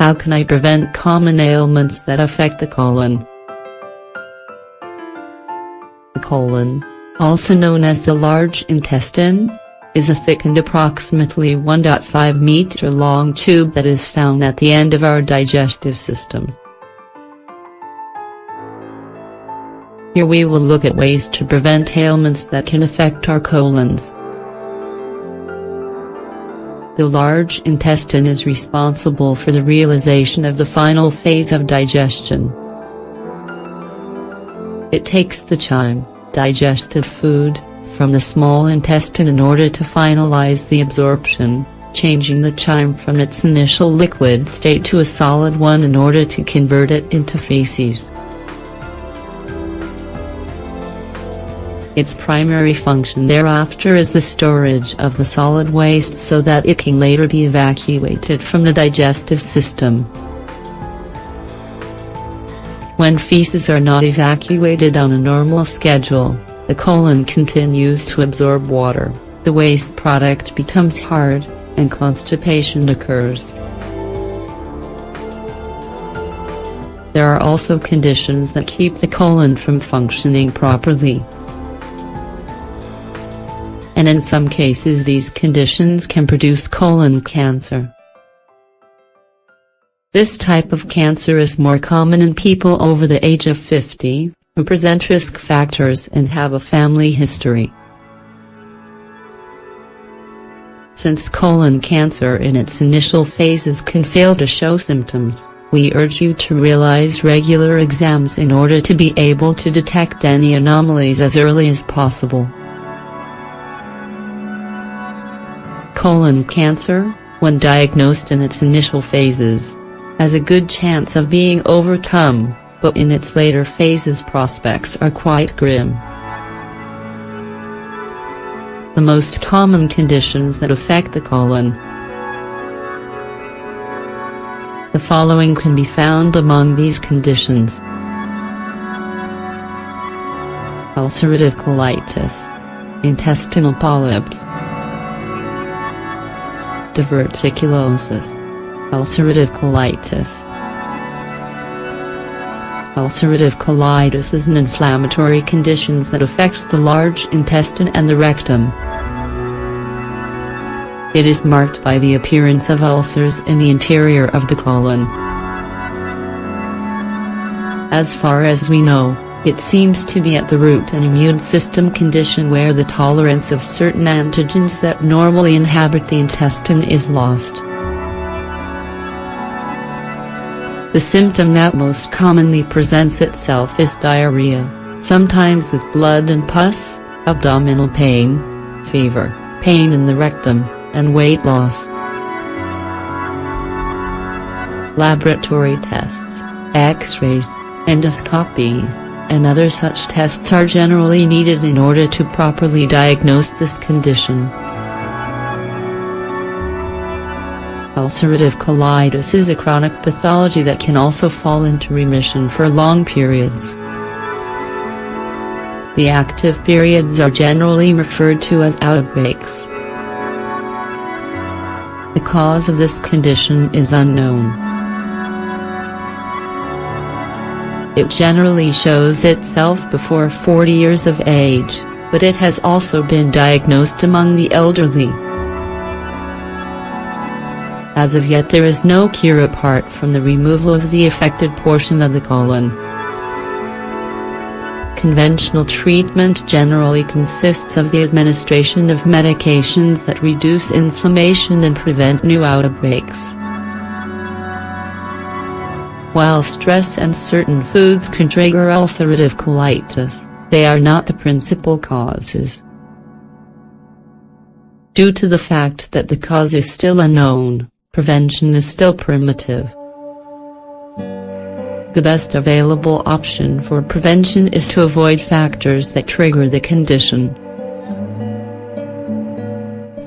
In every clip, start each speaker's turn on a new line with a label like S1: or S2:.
S1: How can I prevent common ailments that affect the colon? The colon, also known as the large intestine, is a thickened approximately 1.5 meter long tube that is found at the end of our digestive system. Here we will look at ways to prevent ailments that can affect our colons. The large intestine is responsible for the realization of the final phase of digestion. It takes the chyme, digestive food, from the small intestine in order to finalize the absorption, changing the chyme from its initial liquid state to a solid one in order to convert it into feces. Its primary function thereafter is the storage of the solid waste so that it can later be evacuated from the digestive system. When feces are not evacuated on a normal schedule, the colon continues to absorb water, the waste product becomes hard, and constipation occurs. There are also conditions that keep the colon from functioning properly. And in some cases these conditions can produce colon cancer. This type of cancer is more common in people over the age of 50, who present risk factors and have a family history. Since colon cancer in its initial phases can fail to show symptoms, we urge you to realize regular exams in order to be able to detect any anomalies as early as possible. Colon cancer, when diagnosed in its initial phases, has a good chance of being overcome, but in its later phases prospects are quite grim. The most common conditions that affect the colon. The following can be found among these conditions: ulcerative colitis, intestinal polyps, diverticulosis, ulcerative colitis. Ulcerative colitis is an inflammatory condition that affects the large intestine and the rectum. It is marked by the appearance of ulcers in the interior of the colon. As far as we know, it seems to be at the root an immune system condition where the tolerance of certain antigens that normally inhabit the intestine is lost. The symptom that most commonly presents itself is diarrhea, sometimes with blood and pus, abdominal pain, fever, pain in the rectum, and weight loss. Laboratory tests, X-rays, endoscopies, and other such tests are generally needed in order to properly diagnose this condition. Ulcerative colitis is a chronic pathology that can also fall into remission for long periods. The active periods are generally referred to as outbreaks. The cause of this condition is unknown. It generally shows itself before 40 years of age, but it has also been diagnosed among the elderly. As of yet there is no cure apart from the removal of the affected portion of the colon. Conventional treatment generally consists of the administration of medications that reduce inflammation and prevent new outbreaks. While stress and certain foods can trigger ulcerative colitis, they are not the principal causes. Due to the fact that the cause is still unknown, prevention is still primitive. The best available option for prevention is to avoid factors that trigger the condition.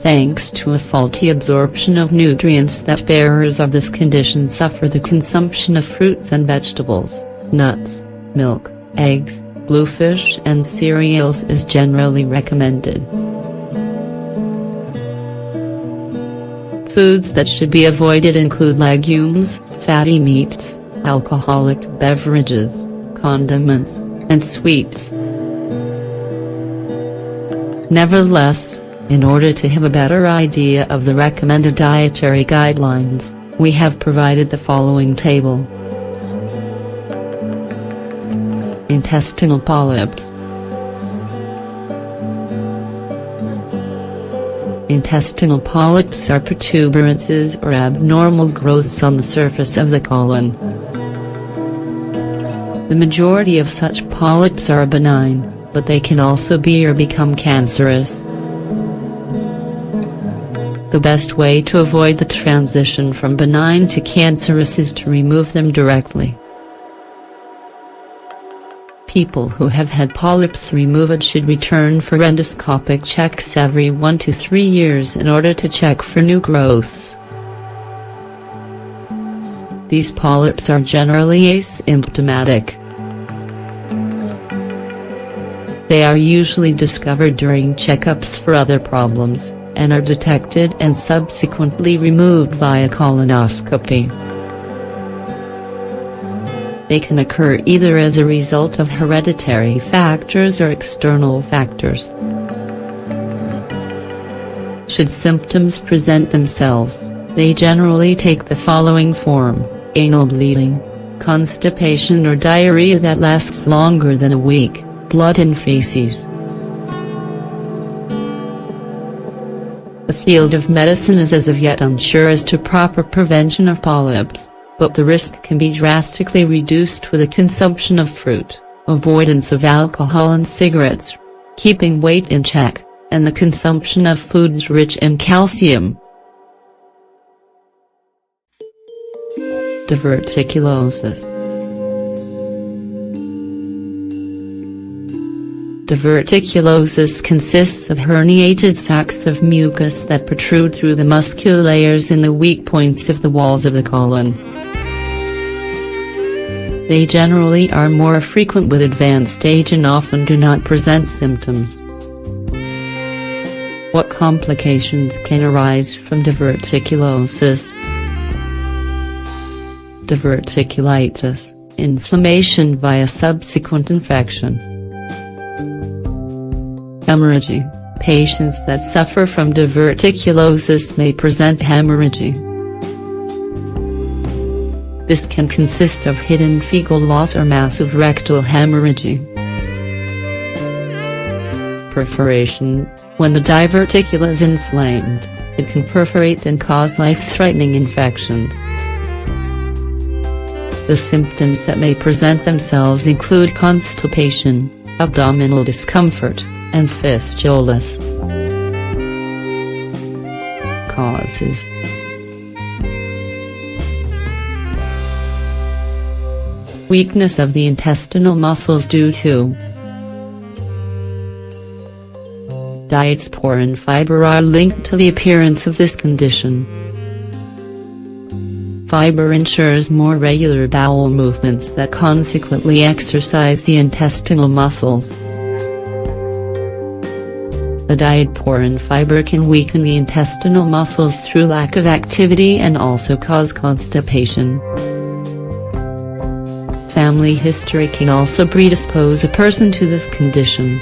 S1: Thanks to a faulty absorption of nutrients, that bearers of this condition suffer, the consumption of fruits and vegetables, nuts, milk, eggs, bluefish and cereals is generally recommended. Foods that should be avoided include legumes, fatty meats, alcoholic beverages, condiments, and sweets. Nevertheless, in order to have a better idea of the recommended dietary guidelines, we have provided the following table. Intestinal polyps. Intestinal polyps are protuberances or abnormal growths on the surface of the colon. The majority of such polyps are benign, but they can also be or become cancerous. The best way to avoid the transition from benign to cancerous is to remove them directly. People who have had polyps removed should return for endoscopic checks every 1 to 3 years in order to check for new growths. These polyps are generally asymptomatic. They are usually discovered during checkups for other problems, and are detected and subsequently removed via colonoscopy. They can occur either as a result of hereditary factors or external factors. Should symptoms present themselves, they generally take the following form: anal bleeding, constipation or diarrhea that lasts longer than a week, blood and feces. The field of medicine is as of yet unsure as to proper prevention of polyps, but the risk can be drastically reduced with a consumption of fruit, avoidance of alcohol and cigarettes, keeping weight in check, and the consumption of foods rich in calcium. Diverticulosis. Diverticulosis consists of herniated sacs of mucus that protrude through the muscle layers in the weak points of the walls of the colon. They generally are more frequent with advanced age and often do not present symptoms. What complications can arise from diverticulosis? Diverticulitis, inflammation via subsequent infection. Hemorrhage. Patients that suffer from diverticulosis may present hemorrhage. This can consist of hidden fecal loss or massive rectal hemorrhage. Perforation. When the diverticula is inflamed, it can perforate and cause life-threatening infections. The symptoms that may present themselves include constipation, abdominal discomfort, and fistulas. Causes. Weakness of the intestinal muscles due to diets poor in fiber are linked to the appearance of this condition. Fiber ensures more regular bowel movements that consequently exercise the intestinal muscles. A diet poor in fiber can weaken the intestinal muscles through lack of activity and also cause constipation. Family history can also predispose a person to this condition.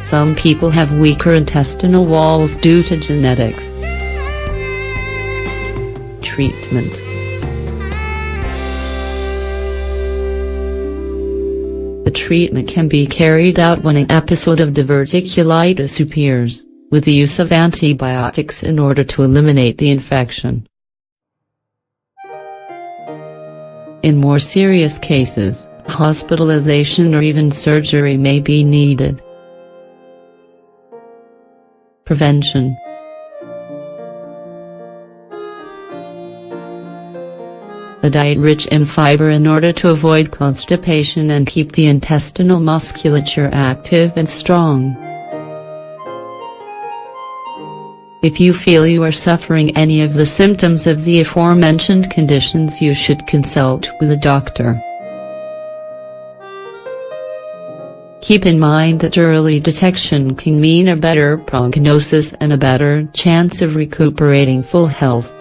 S1: Some people have weaker intestinal walls due to genetics. Treatment. The treatment can be carried out when an episode of diverticulitis appears, with the use of antibiotics in order to eliminate the infection. In more serious cases, hospitalization or even surgery may be needed. Prevention. A diet rich in fiber in order to avoid constipation and keep the intestinal musculature active and strong. If you feel you are suffering any of the symptoms of the aforementioned conditions, you should consult with a doctor. Keep in mind that early detection can mean a better prognosis and a better chance of recuperating full health.